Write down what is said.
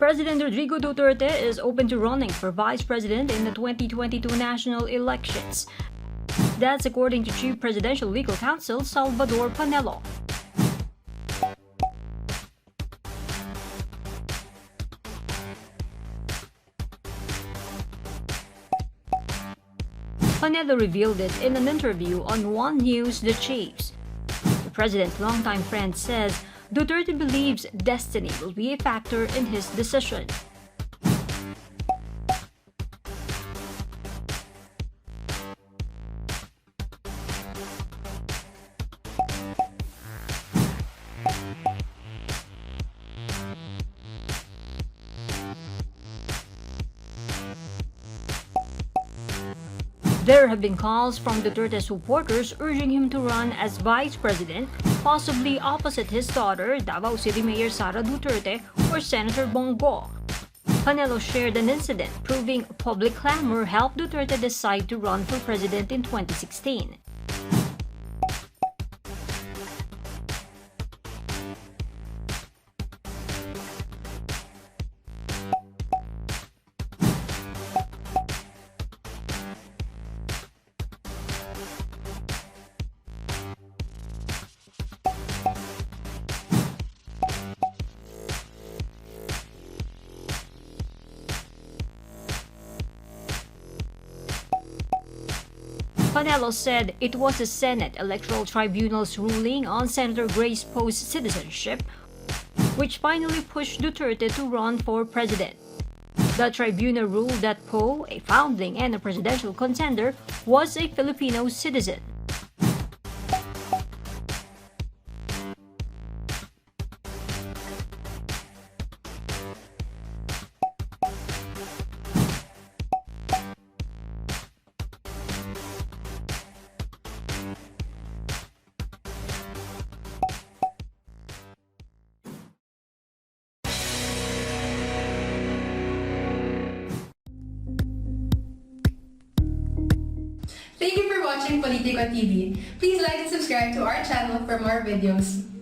President Rodrigo Duterte is open to running for vice president in the 2022 national elections. That's according to Chief Presidential Legal Counsel Salvador Panelo. Panelo revealed it in an interview on One News The Chiefs. The president's longtime friend says Duterte believes destiny will be a factor in his decision. There have been calls from Duterte's supporters urging him to run as vice president, possibly opposite his daughter, Davao City Mayor Sara Duterte or Senator Bongo. Panelo shared an incident proving public clamor helped Duterte decide to run for president in 2016. Panelo said it was the Senate Electoral Tribunal's ruling on Senator Grace Poe's citizenship which finally pushed Duterte to run for president. The tribunal ruled that Poe, a founding and a presidential contender, was a Filipino citizen. Thank you for watching Politico TV. Please like and subscribe to our channel for more videos.